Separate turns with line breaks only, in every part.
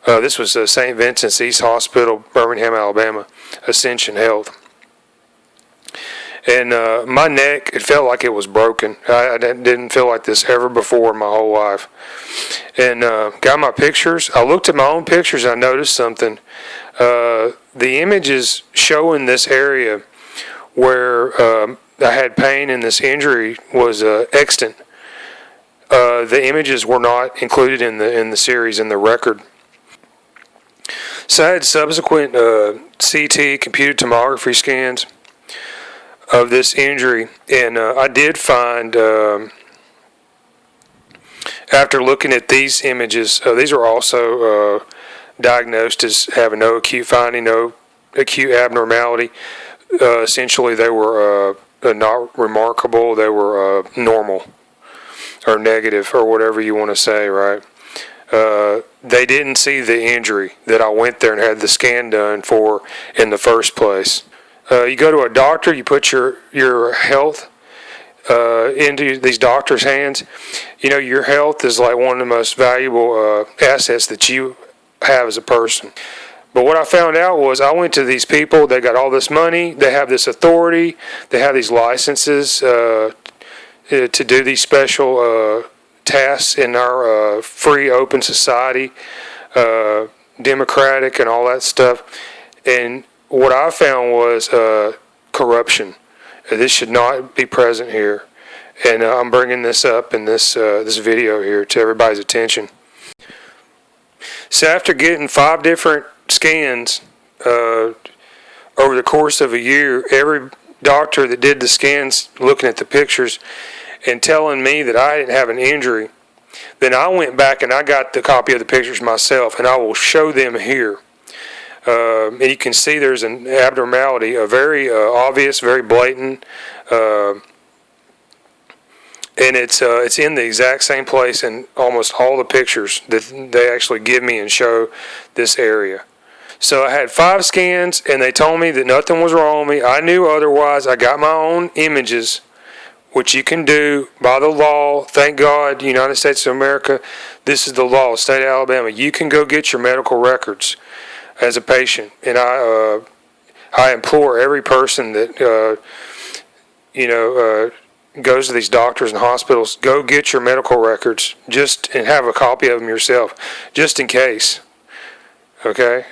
This was St. Vincent's East Hospital, Birmingham, Alabama, Ascension Health. And my neck, it felt like it was broken. I didn't feel like this ever before in my whole life. And got my pictures. I looked at my own pictures and I noticed something. The images showing this area where I had pain and this injury was extant. The images were not included in the series, in the record. So I had subsequent CT, computed tomography scans of this injury, and I did find, after looking at these images, these were also diagnosed as having no acute finding, no acute abnormality. Essentially, they were not remarkable. They were normal or negative or whatever you want to say, right? They didn't see the injury that I went there and had the scan done for in the first place. You go to a doctor, you put your health into these doctors' hands. You know, your health is like one of the most valuable assets that you have as a person. But what I found out was I went to these people, they got all this money, they have this authority, they have these licenses to do these special tasks in our free, open society, democratic and all that stuff. And what I found was corruption. This should not be present here. And I'm bringing this up in this video here to everybody's attention. So after getting 5 different scans over the course of a year, every doctor that did the scans looking at the pictures and telling me that I didn't have an injury, then I went back and I got the copy of the pictures myself, and I will show them here. And you can see there's an abnormality, a very obvious, very blatant, and it's in the exact same place in almost all the pictures that they actually give me and show this area. So I had 5 scans, and they told me that nothing was wrong with me. I knew otherwise. I got my own images, which you can do by the law. Thank God, United States of America, this is the law, state of Alabama. You can go get your medical records as a patient, and I implore every person that goes to these doctors and hospitals, go get your medical records and have a copy of them yourself, just in case. Okay.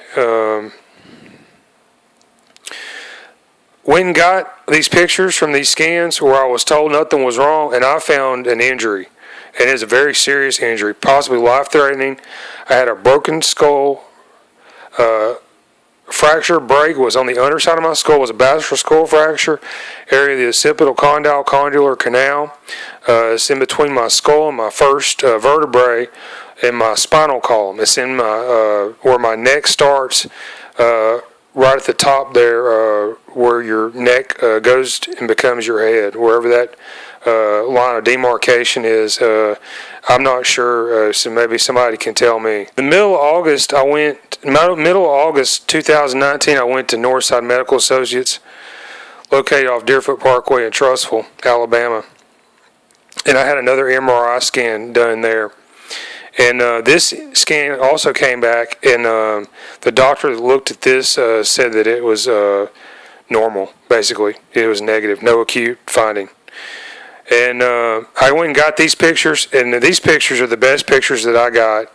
Went and got these pictures from these scans where I was told nothing was wrong, and I found an injury, and it's a very serious injury, possibly life-threatening. I had a broken skull. Fracture break was on the underside of my skull, was a basilar skull fracture, area of the occipital condyle condylar canal. It's in between my skull and my first vertebrae and my spinal column. It's in my where my neck starts, right at the top there, where your neck goes and becomes your head, wherever that line of demarcation is. I'm not sure, so maybe somebody can tell me. The middle of August 2019, I went to Northside Medical Associates, located off Deerfoot Parkway in Trussville, Alabama. And I had another MRI scan done there. And this scan also came back, and the doctor that looked at this said that it was normal, basically. It was negative, no acute finding. And I went and got these pictures, and these pictures are the best pictures that I got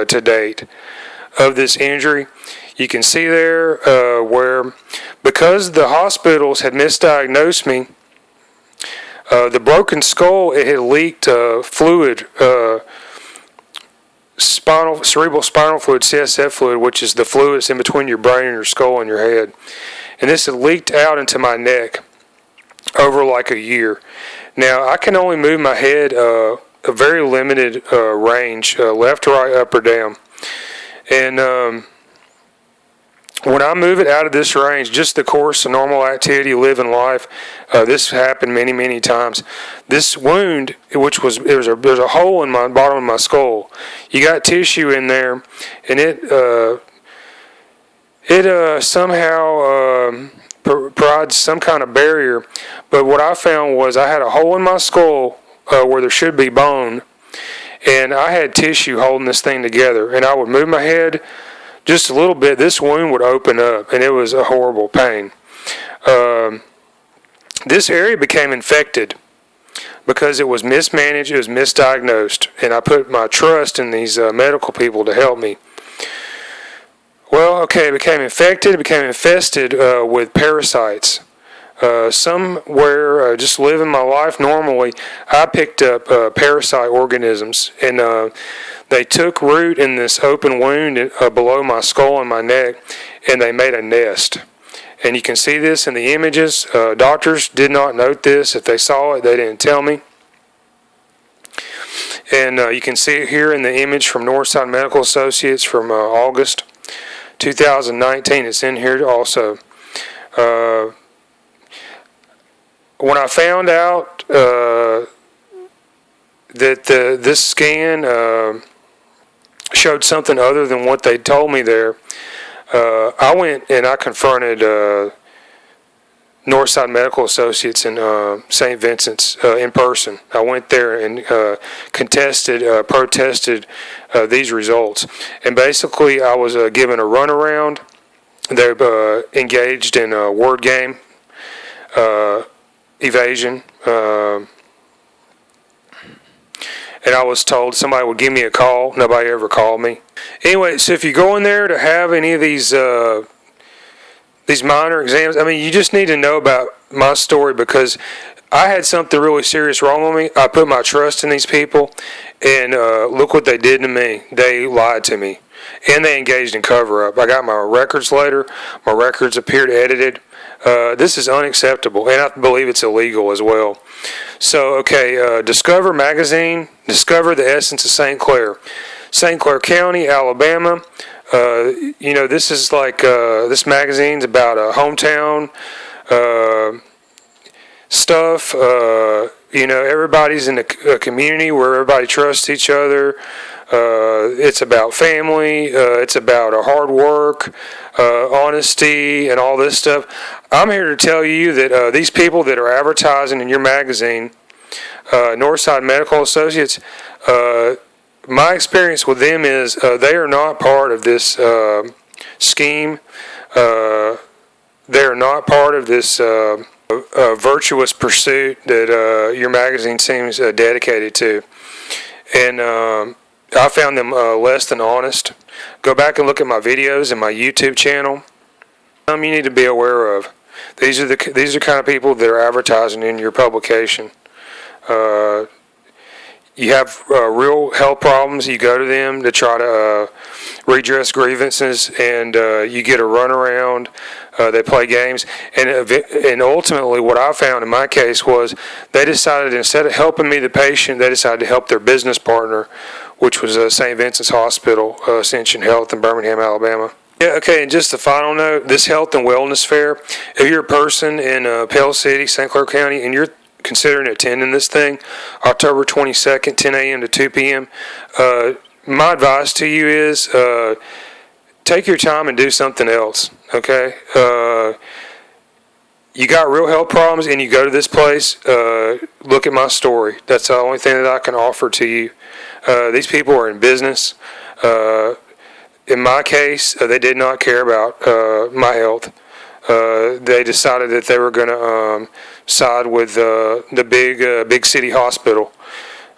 to date of this injury. You can see there where, because the hospitals had misdiagnosed me, the broken skull, it had leaked fluid, cerebral spinal fluid, CSF fluid, which is the fluid that's in between your brain and your skull and your head. And this had leaked out into my neck over like a year. Now, I can only move my head a very limited range, left to right, up or down. And when I move it out of this range, just the course of normal activity, living life, this happened many, many times. This wound, there's a hole in my bottom of my skull. You got tissue in there, and it somehow provides some kind of barrier. But what I found was I had a hole in my skull where there should be bone, and I had tissue holding this thing together. And I would move my head just a little bit, this wound would open up, and it was a horrible pain. This area became infected because it was mismanaged, it was misdiagnosed, and I put my trust in these medical people to help me. Well, okay, it became infected, it became infested with parasites. Somewhere, just living my life normally, I picked up parasite organisms, and they took root in this open wound below my skull and my neck, and they made a nest. And you can see this in the images. Doctors did not note this. If they saw it, they didn't tell me. And you can see it here in the image from Northside Medical Associates from August 2019. It's in here also. When I found out that this scan showed something other than what they told me there, I went and I confronted Northside Medical Associates in St. Vincent's in person. I went there and protested these results. And basically I was given a runaround. They engaged in a word game, evasion, and I was told somebody would give me a call. Nobody ever called me. Anyway, so if you go in there to have any of these minor exams, I mean, you just need to know about my story, because I had something really serious wrong with me. I put my trust in these people, and look what they did to me. They lied to me, and they engaged in cover-up. I got my records later. My records appeared edited. This is unacceptable, and I believe it's illegal as well. So, okay, Discover Magazine, Discover the Essence of St. Clair. St. Clair County, Alabama. This is like, this magazine's about hometown stuff. Everybody's in a community where everybody trusts each other. It's about family. It's about hard work, honesty, and all this stuff. I'm here to tell you that these people that are advertising in your magazine, Northside Medical Associates, my experience with them is they are not part of this scheme. They are not part of this virtuous pursuit that your magazine seems dedicated to. And I found them less than honest. Go back and look at my videos and my YouTube channel. You need to be aware of. These are kind of people that are advertising in your publication. You have real health problems, you go to them to try to redress grievances, and you get a runaround. They play games, and ultimately what I found in my case was they decided, instead of helping me, the patient, they decided to help their business partner, which was St. Vincent's Hospital, Ascension Health in Birmingham, Alabama. Yeah, okay, and just a final note, this health and wellness fair, if you're a person in Pell City, St. Clair County, and you're considering attending this thing, October 22nd, 10 a.m. to 2 p.m., my advice to you is take your time and do something else, okay? You got real health problems and you go to this place, look at my story. That's the only thing that I can offer to you. These people are in business. In my case, they did not care about my health. They decided that they were going to side with the big city hospital.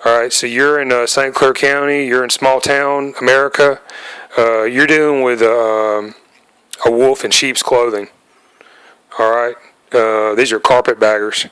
All right, so you're in St. Clair County, you're in small town America. You're dealing with a wolf in sheep's clothing. All right, these are carpetbaggers.